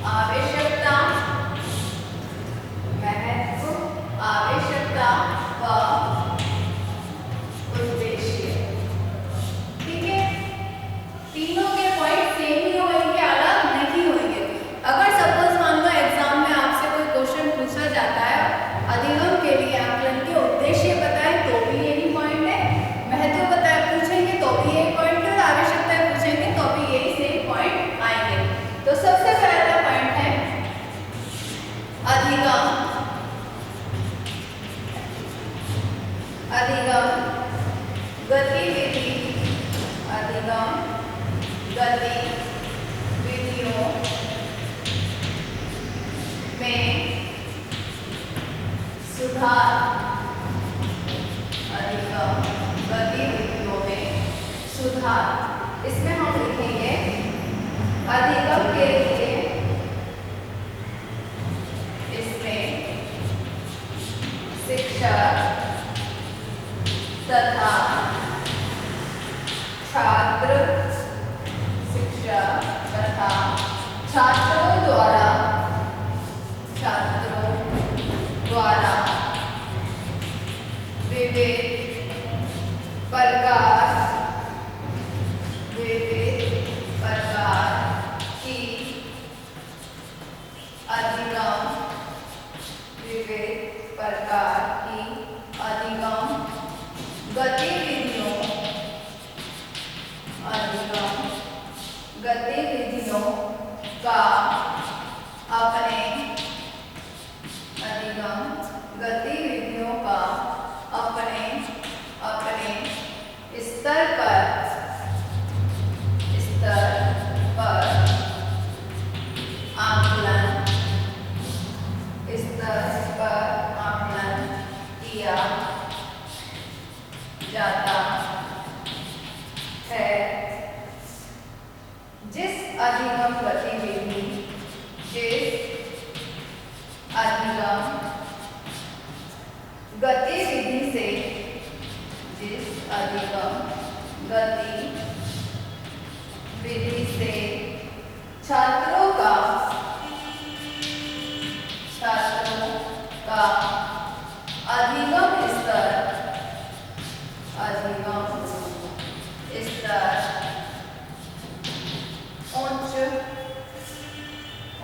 आवश्यकता, महत्व, आवश्यकता व उद्देश्य। ठीक है, तीनों के पॉइंट सेम ही होंगे, अलग नहीं होंगे। अगर सपोज मान लो एग्जाम में आपसे कोई क्वेश्चन पूछा जाता है, अधिगम के लिए आकलन के उद्देश्य बताएं तो भी यही पॉइंट है, महत्व बताए पूछेंगे तो भी यही पॉइंट है, आवश्यकता पूछेंगे तो भी यही सेम पॉइंट आएंगे। तो सबसे पहला पॉइंट है अधिगम। अधिगम गतिविधि, अधिगम गतिविधियों में सुधार, अधिगम गतिविधियों में सुधार। इसमें हम लिखेंगे अधिगम के लिए इसमें शिक्षक तथा छात्र, शिक्षक तथा छात्रों द्वारा विविध प्रकार की अधिगम, विविध प्रकार की अधिगम गतिविधियों, अधिगम गतिविधियों का अपने, अधिगम गतिविधियों का अपने स्तर पर आकलन, स्तर पर आकलन किया जाता है। जिस अधिगम गतिविधि, जिस अधिगम गतिविधि से, जिस अधिगम गतिविधि से छात्रों का अधिगम स्तर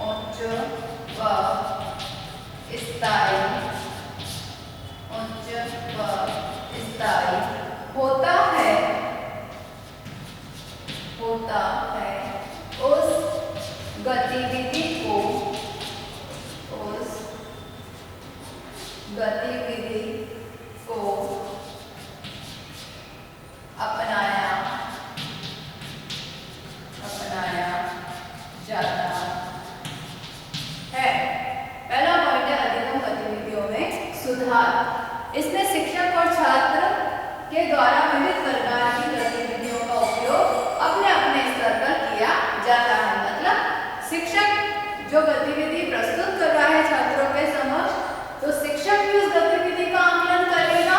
उच्च व स्थायी होता है, उस गतिविधि को अपनाया जाता है। पहला पॉइंट है अधिगम गतिविधियों में सुधार। इसमें शिक्षक और छात्र के द्वारा विविध प्रकार की गतिविधियों का उपयोग अपने स्तर पर किया जाता है। मतलब शिक्षक जो गतिविधि प्रस्तुत कर रहा है छात्रों के समक्ष, तो शिक्षक भी उस गतिविधि का आकलन करेगा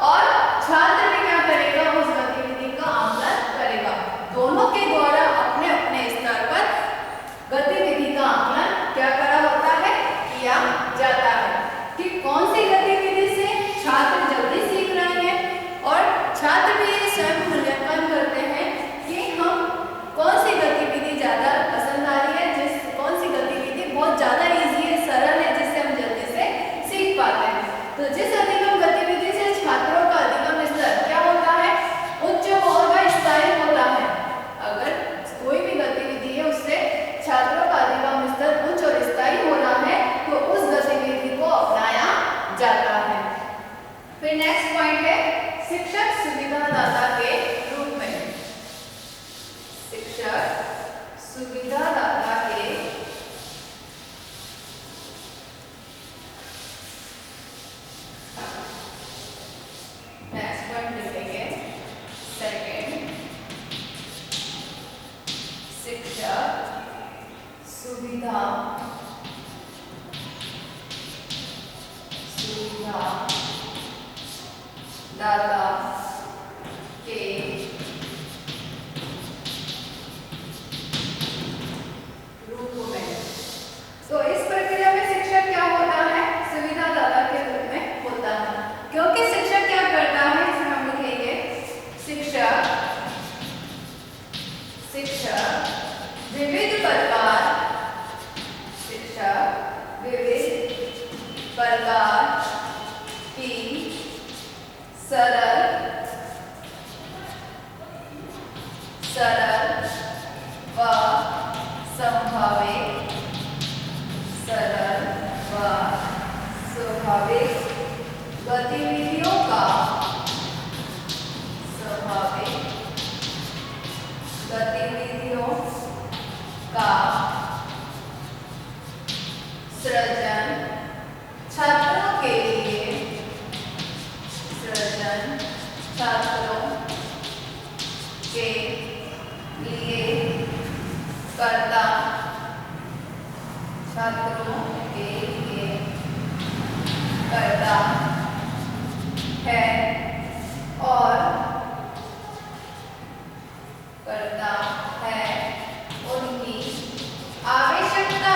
और छात्र भी क्या करेगा, उस गतिविधि का आकलन करेगा। दोनों के द्वारा अपने स्तर पर गतिविधि का आकलन क्या करा होता है, किया जाता है कि कौन सी गतिविधि से छात्र जल्दी सीख रहे हैं, और छात्र भी ये स्वयं मूल्यांकन करते हैं कि हम कौन सी गतिविधि ज्यादा पसंद आ रही है, कौन सी गतिविधि बहुत ज्यादा इजी है, सरल है, जिससे हम जल्दी से सीख पाते हैं। तो जिस अधिगम गतिविधि से छात्रों का अधिगम स्तर क्या होता है, उच्च होगा, स्थायी होता है। अगर कोई भी गतिविधि है उससे छात्रों का अधिगम स्तर उच्च और स्थायी हो रहा है, तो उस गतिविधि को अपनाया जाता है। फिर नेक्स्ट पॉइंट है शिक्षक सुविधादाता के रूप में। शिक्षक सुविधादाता के नेक्स्ट पॉइंट लिखेंगे सेकंड, शिक्षक सुविधा दाता के रूप में। प्रकार की सरल व स्वाभाविक गतिविधियों का सृजन छात्रों के लिए करता है और उनकी आवश्यकता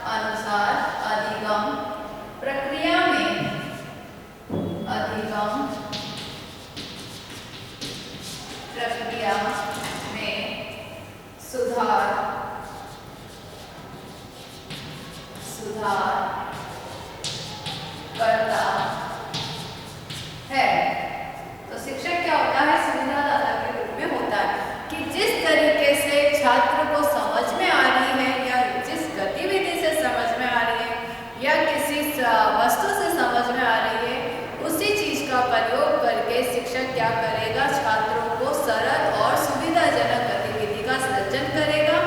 अनुसार अधिगम प्रक्रिया में सुधार करता है। तो शिक्षक क्या होता है? सुविधादाता के रूप में होता है कि जिस तरीके से छात्र को समझ में आ रही है या जिस गतिविधि से समझ में आ रही है या किसी वस्तु से समझ में आ रही है, उसी चीज का प्रयोग करके शिक्षक क्या करेगा? छात्रों को सरल और सुविधाजनक गतिविधि का सृजन करेगा,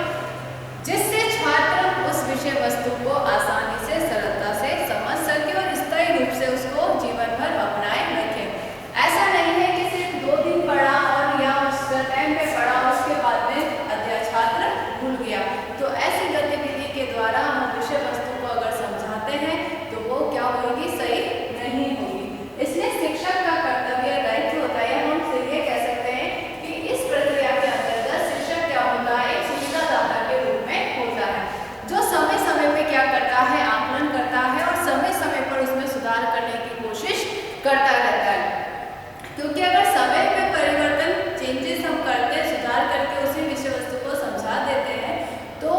जिससे छात्र उस विषय वस्तु को आसानी से सरलता से समझ सके और स्थायी रूप से उसको जीवन भर अपनाए रखे। ऐसा नहीं है कि सिर्फ 2 दिन पढ़ा और या उस टाइम पे पढ़ा उसके बाद में छात्र भूल गया। तो ऐसी गतिविधि के द्वारा हम विषय वस्तु को अगर समझाते हैं तो वो क्या होगी? सही नहीं होगी। इसलिए शिक्षक का कर्तव्य दायित्व होता है, हम ये कह सकते हैं कि इस प्रक्रिया के अंतर्गत शिक्षक क्या होता है? एक सुविधादाता के रूप में होता है, जो समय समय पे क्या करता है? आकलन करता है और समय समय पर उसमें सुधार करने की कोशिश करता रहता है। क्योंकि अगर समय पे परिवर्तन चेंजेस हम करते हैं, सुधार करके उसी विषय वस्तु को समझा देते हैं, तो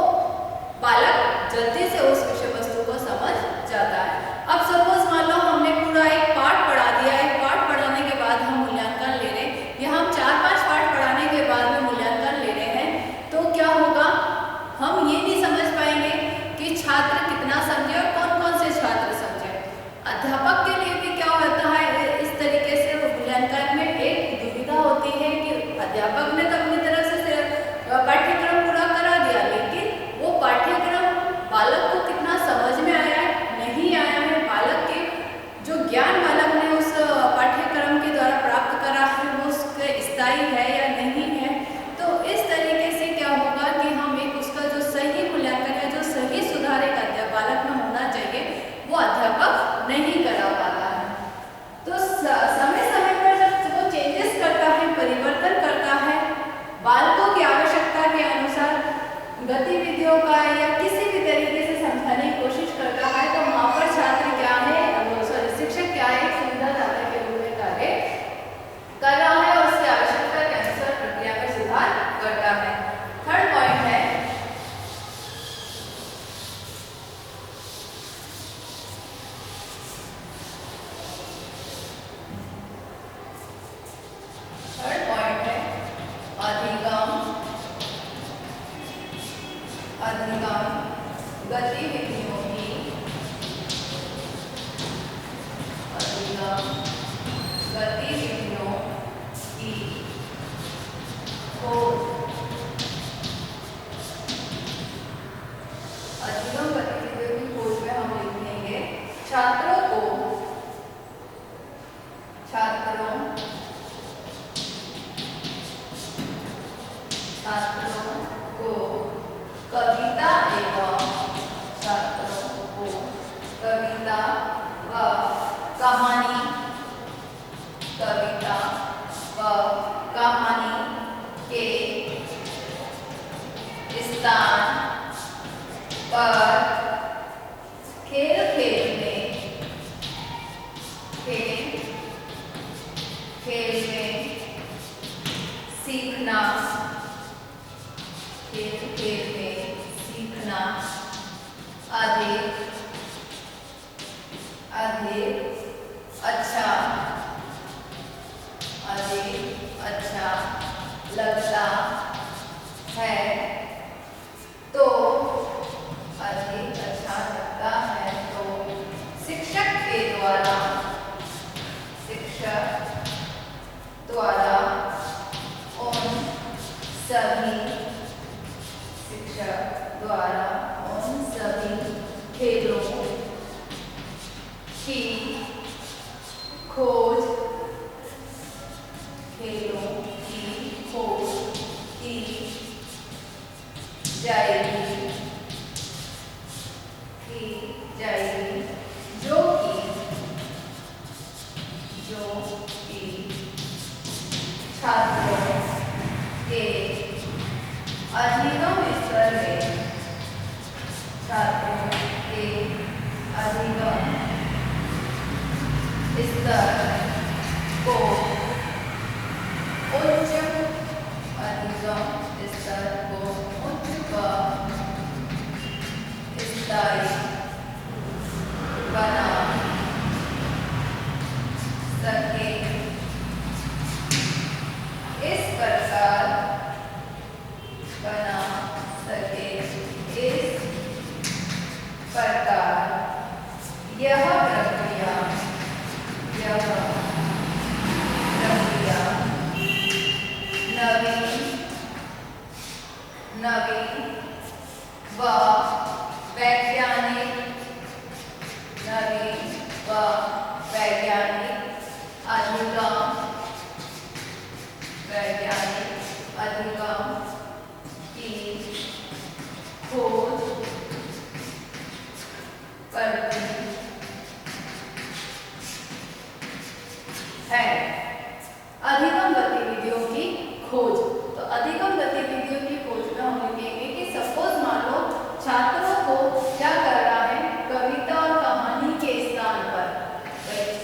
बालक जल्दी से उस विषय वस्तु को समझ जाता है। अब सपोज मान लो हमने पूरा एक पाठ पढ़ा दिया, एक पाठ पढ़ाने के बाद हम मूल्यांकन ले रहे हैं या हम 4-5 पाठ पढ़ाने के बाद में मूल्यांकन ले रहे हैं, तो क्या होगा? हम ये नहीं समझ पाएंगे कि छात्र कितना समझे और कौन कौन से छात्र समझे। अध्यापक के लिए भी क्या होता है? इस तरीके से मूल्यांकन में एक दुविधा होती है कि अध्यापक ने तो अपनी तरफ से पाठ्यक्रम पूरा करा दिया, लेकिन वो पाठ्यक्रम बालक को कितना समझ में आया है, नहीं आया है, बालक के जो ज्ञान बालक ने उस पाठ्यक्रम के द्वारा प्राप्त करा है वो उसके स्थायी है या नहीं है। तो इस तरीके से क्या होगा कि हम एक उसका जो सही मूल्यांकन है, जो सही सुधार एक बालक में होना चाहिए, वो अध्यापक नहीं करा पाता है। तो समय समय पर जब वो चेंजेस करता है, परिवर्तन करता है, बालकों की आवश्यकता के अनुसार गतिविधियों का या किसी भी तरीके से समझाने की कोशिश करता है, तो वहाँ पर छात्र क्या है? शिक्षक क्या है? एक सुविधादाता के रूप में कार्य कर रहा है और उसकी आवश्यकता के अनुसार प्रक्रिया में सुधार करता है। थर्ड पॉइंट है अधिगम गतिविधियों की खोज। अधिगम गतिविधियों की खोज में हम लिखेंगे छात्रों को कविता व कहानी के स्थान पर खेल खेलने अधिक अच्छा, अधिक अच्छा लगता है, तो अधिक अच्छा लगता है तो शिक्षक के द्वारा, शिक्षक द्वारा उन सभी, शिक्षक द्वारा उन सभी खेलों की खोज, खेलों की खोज की जाएगी, की जाएगी, जो कि छात्रों के अधिगम स्तर में, छात्रों के अधिगम स्तर को उच्च, अधिगम स्तर को उच्च व स्थायी बना सके, इस प्रकार बना सके, इस प्रकार यह प्रक्रिया, यह प्रक्रिया नवीन, नवीन व वैज्ञानिक, नवीन व वैज्ञानिक अधिगम, वैज्ञानिक अधिगम की खोज करती है। अधिगम गतिविधियों की खोज, तो अधिगम गतिविधियों की खोज में हम लिखेंगे कि सपोज मान लो छात्रों को क्या करना है, कविता और कहानी के स्थान पर,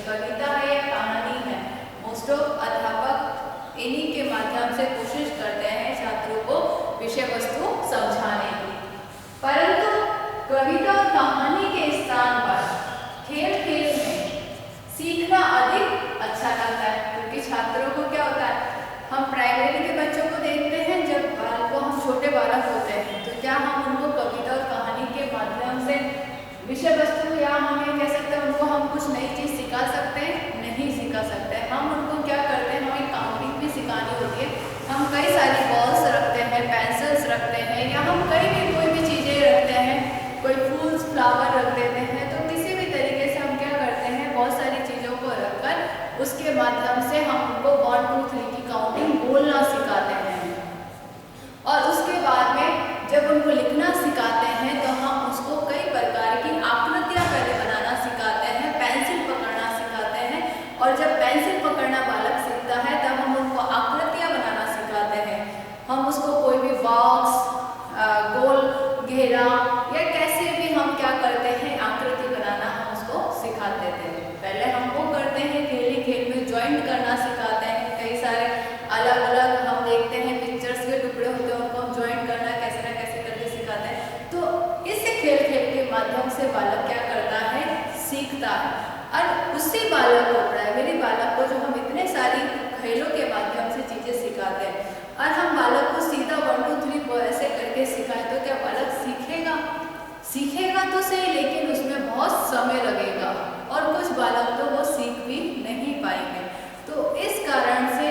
कविता है या कहानी है, मोस्ट ऑफ अध्यापक इन्हीं के माध्यम से कोशिश करते हैं छात्रों को विषय वस्तु समझाने की, परंतु कविता और कहानी के स्थान पर खेल खेल में सीखना अधिक अच्छा लगता है, क्योंकि छात्रों को क्या होता है, हम प्राइमरी के बच्चों को देखते हैं, जब बालकों हम छोटे बालक होते हैं तो क्या हम उनको कविता और कहानी के माध्यम से विषय वस्तु या हम ये कह सकते हैं उनको हम कुछ नई चीज सिखा सकते हैं, नहीं सिखा सकते हैं। हम उनको क्या करते हैं, हमें काउंटिंग भी सिखानी होती है, हम कई सारी बॉल्स रखते हैं, पेंसिल्स रखते हैं, या हम कोई भी चीजें रखते हैं, कोई फूल्स फ्लावर रख देते हैं, तो किसी भी तरीके से हम क्या करते हैं, बहुत सारी चीजों को रखकर उसके माध्यम से हम उनको 1 2 3 की काउंटिंग बोलना सिखाते हैं, और उसके बाद में जब उनको लिखना सिखाते हैं तो हम उसको कई प्रकार की आकृतियां पहले बनाना सिखाते हैं, पेंसिल पकड़ना सिखाते हैं, और जब पेंसिल पकड़ना बालक सीखता है तब हम उनको आकृतियां बनाना सिखाते हैं। हम उसको कोई भी बॉक्स, गोल घेरा या कैसे भी हम क्या करते हैं, आकृति बनाना हम उसको सिखाते थे। पहले हम वो करते हैं, खेल खेल में ज्वाइंट करना सिखाते हैं, कई सारे अलग अलग हम देखते हैं पिक्चर्स के टुकड़े होते हैं, उनको हम ज्वाइंट करना कैसे ना कैसे करके सिखाते हैं। तो इस खेल खेल के माध्यम से बालक क्या करता है, सीखता है, और उसी बालक को, प्राइमरी बालक को जो हम इतने सारी खेलों के माध्यम से चीजें सिखाते हैं, और हम बालक को सीधा 1 2 3 ऐसे करके सिखाएं तो क्या बालक सीखेगा, सीखेगा तो सही, लेकिन उसमें बहुत समय लगेगा, और कुछ बालक तो वो सीख भी नहीं पाएंगे। तो इस कारण से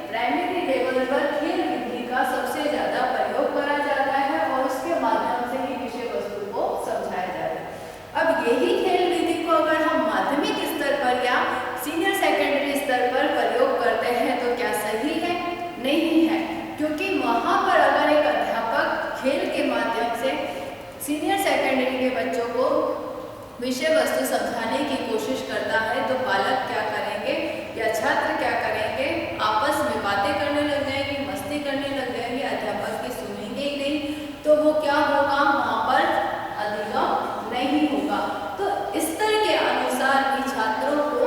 प्राइमरी लेवल पर खेल विधि का सबसे ज्यादा प्रयोग करा जाता है, और उसके माध्यम से ही विषय वस्तु को समझाया जाता है। अब यही खेल विधि को अगर हम माध्यमिक स्तर पर या सीनियर सेकेंडरी स्तर पर प्रयोग करते हैं तो क्या सही है? नहीं है, क्योंकि वहाँ पर अगर एक अध्यापक खेल के माध्यम से सीनियर सेकेंडरी के बच्चों को विषय वस्तु समझाने की कोशिश करता है तो बालक क्या करेंगे या छात्र क्या करेंगे, आपस में बातें करने लग जाएंगे, मस्ती करने लग जाएंगे, अध्यापक की सुनेंगे ही नहीं, तो वो क्या होगा, वहाँ पर अधिगम नहीं होगा। तो स्तर के अनुसार भी छात्रों को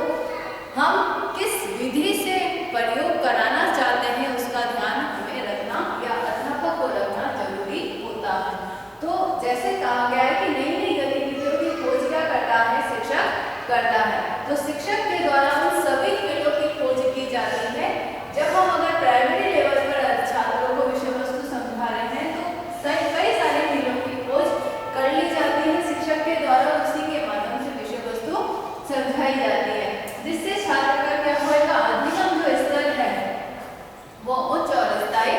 हम किस विधि से प्रयोग कराना चाहते हैं उसका ध्यान हमें रखना या अध्यापक को रखना जरूरी होता है। तो जैसे कहा गया है कि नई नई गतिविधियों की खोज क्या करता है शिक्षक तो शिक्षक के द्वारा उन सभी फील्डों की खोज की जाती है। जब हम अगर प्राइमरी लेवल पर छात्रों को विषय वस्तु समझा रहे हैं तो कई सारे फील्डों की खोज कर ली जाती है शिक्षक के द्वारा, उसी के माध्यम से विषय वस्तु समझाई जाती है, जिससे छात्र का क्या होगा, अधिगम जो स्तर है वो उच्च और स्थायी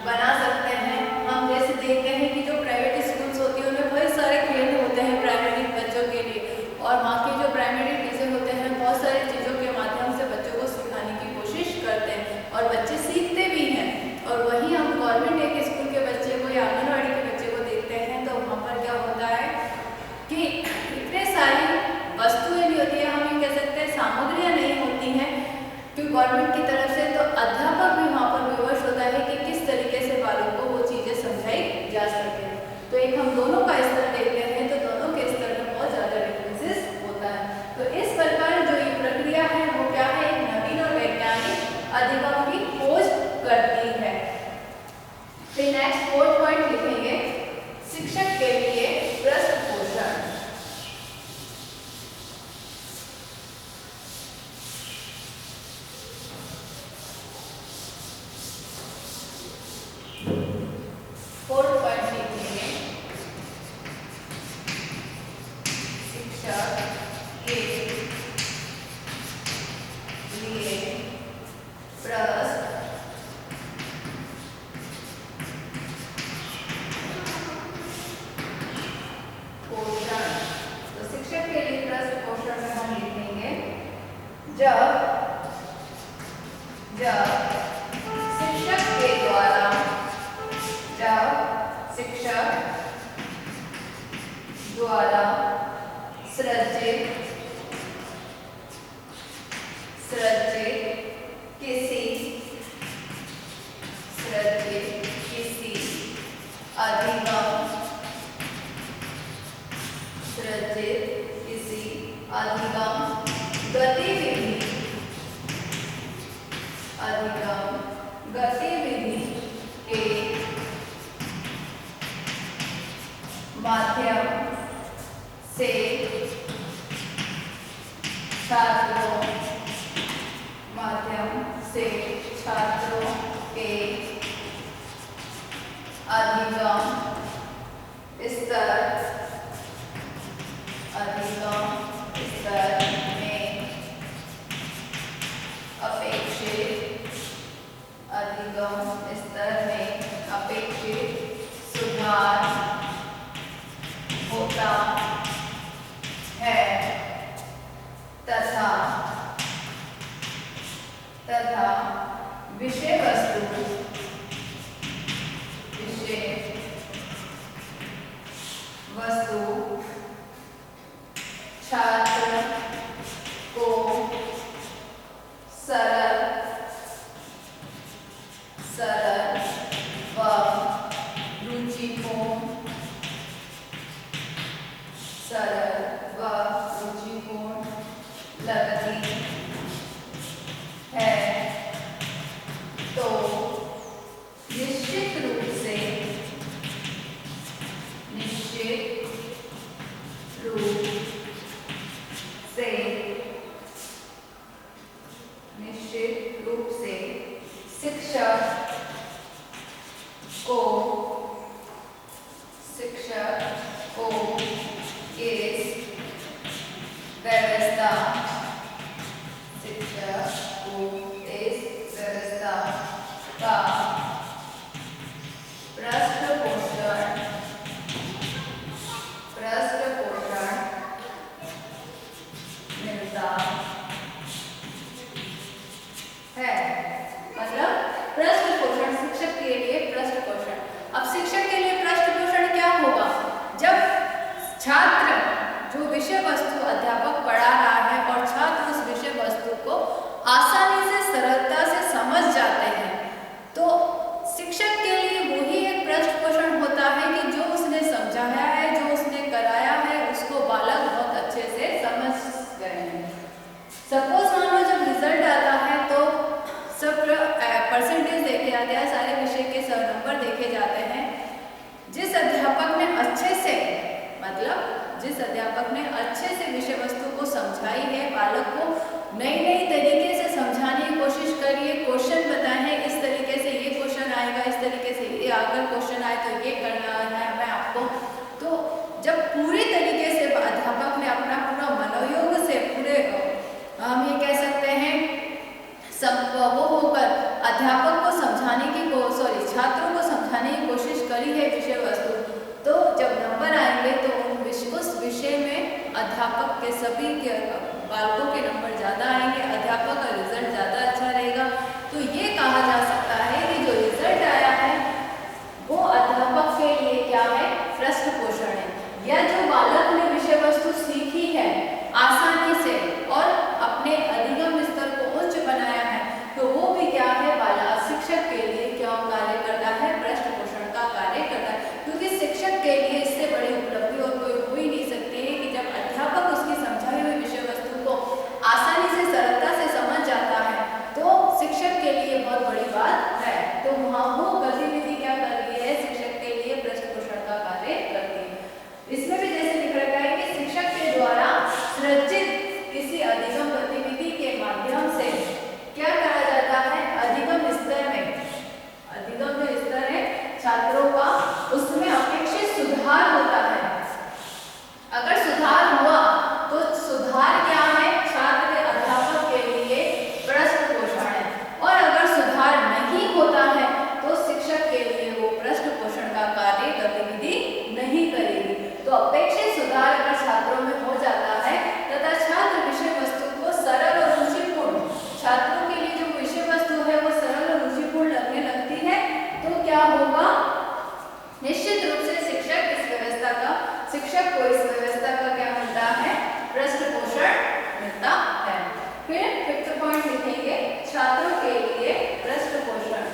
बना सकते हैं। हम जैसे देखते हैं कि जो प्राइवेट स्कूल्स होती है उनमें बहुत सारे खेल होते हैं प्राइमरी बच्चों के लिए, और वहाँ के जो प्राइमरी टीचर होते हैं बहुत सारी चीज़ों के माध्यम से बच्चों को सिखाने की कोशिश करते हैं और बच्चे सीखते भी हैं। और वहीं हम गवर्नमेंट एक स्कूल के बच्चे को या आंगनबाड़ी के बच्चे को देखते हैं तो वहाँ पर क्या होता है कि इतने सारी वस्तुएं नहीं होती है, हम ये कह सकते हैं सामग्रियाँ नहीं होती हैं क्योंकि गवर्नमेंट की तरफ से, तो अध्यापक भी वहाँ पर विवश होता है कि किस तरीके से बालक को वो चीज़ें समझाई जा सके। तो एक हम दोनों का स्तर देखते हैं तो दोनों के स्तर में बहुत ज़्यादा डिफरेंसेस होता है। तो इस प्रकार जो ये प्रक्रिया है वो क्या है, एक नवीन और वैज्ञानिक अधिगम की खोज करती है। फिर नेक्स्ट 4 पॉइंट लिखेंगे, शिक्षक के लिए पृष्ठपोषण। द्वारा सृजित किसी अधिगम गतिविधि के माध्यम से छात्रों के अधिगम स्तर में अपेक्षित सुधार होता है तथा विषय वस्तु छात्र को सरल व रुचिपूर्ण लगती है तो निश्चित रूप से शिक्षक को इस व्यवस्था का पृष्ठपोषण मिलता है। मतलब पृष्ठपोषण, शिक्षक के लिए पृष्ठपोषण। अब शिक्षक के लिए पृष्ठपोषण क्या होगा, जब छात्र जो विषय वस्तु अध्यापक पढ़ा रहा है और छात्र उस विषय वस्तु को आसानी से सरलता से समझ जाते हैं, तो शिक्षक के लिए वही एक पृष्ठपोषण होता है कि जो उसने समझाया है, जो उसने कराया है, उसको बालक बहुत अच्छे से समझ गए हैं। सपोज मान लो जब रिजल्ट आता है तो सब परसेंटेज देखे जाते हैं, सारे विषय के सब नंबर देखे जाते हैं। जिस अध्यापक ने अच्छे से विषय वस्तु को समझा तो ये करना है मैं आपको। तो जब पूरी तरीके से अध्यापक ने अपना पूरा मनोयोग से पूरे हम ये कह सकते हैं सब वो होकर अध्यापक को समझाने की छात्रों को समझाने की कोशिश करी है विषय वस्तु, तो जब नंबर आएंगे तो उस विषय में अध्यापक के सभी के बालकों के नंबर ज़्यादा आएंगे, अध्यापक का रिजल्ट ज़्यादा अच्छा रहेगा। तो ये कहा जा सकता है कि जो रिजल्ट आया है वो अध्यापक के लिए क्या है, पृष्ठपोषण है। या जो बालक ने विषय वस्तु सीखी है आसानी से और अपने अधिगम स्तर को उच्च बनाया है, तो वो भी क्या है, शिक्षक के लिए क्या कार्य करता है, पृष्ठपोषण का कार्य करता है। क्योंकि शिक्षक के लिए इससे बड़ी उपलब्धि और कोई हो ही नहीं सकती है कि जब अध्यापक उसकी समझाई हुई विषय वस्तु को आसानी से सरलता से समझ जाता है तो शिक्षक के लिए बहुत बड़ी बात है। तो वहाँ वो गतिविधि क्या कर रही है, शिक्षक के लिए पृष्ठपोषण का कार्य करती है। इसमें भी जैसे लिख रखा है कि शिक्षक के द्वारा सृजित किसी अधिगम गतिविधि के माध्यम से क्या करा जाता है, अधिगम स्तर में, अधिगम जो स्तर है छात्रों का उसमें अपेक्षित सुधार होता है। अगर सुधार हुआ तो सुधार क्या है, छात्र अध्यापक के लिए पृष्ठपोषण है, और अगर सुधार नहीं होता है तो शिक्षक के लिए वो पृष्ठपोषण का कार्य गतिविधि नहीं करेगी। तो अपेक्षित सुधार अगर छात्रों में हो जाता है तथा छात्र विषय वस्तु को सरल और रुचिपूर्ण, छात्रों के लिए जो विषय वस्तु है वो सरल और रुचिपूर्ण लगने लगती है, तो क्या होगा, निश्चित रूप से शिक्षक को इस व्यवस्था का क्या मिलता है, पृष्ठपोषण मिलता है। फिर 5th पॉइंट लिखेंगे, छात्रों के लिए पृष्ठपोषण।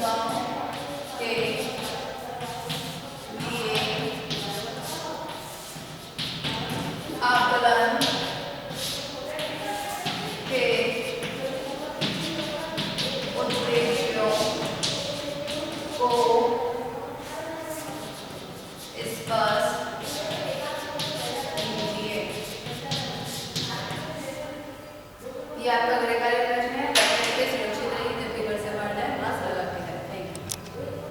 निगम के लिए आकलन के उद्देश्यों को स्पष्ट कीजिए। ये आपका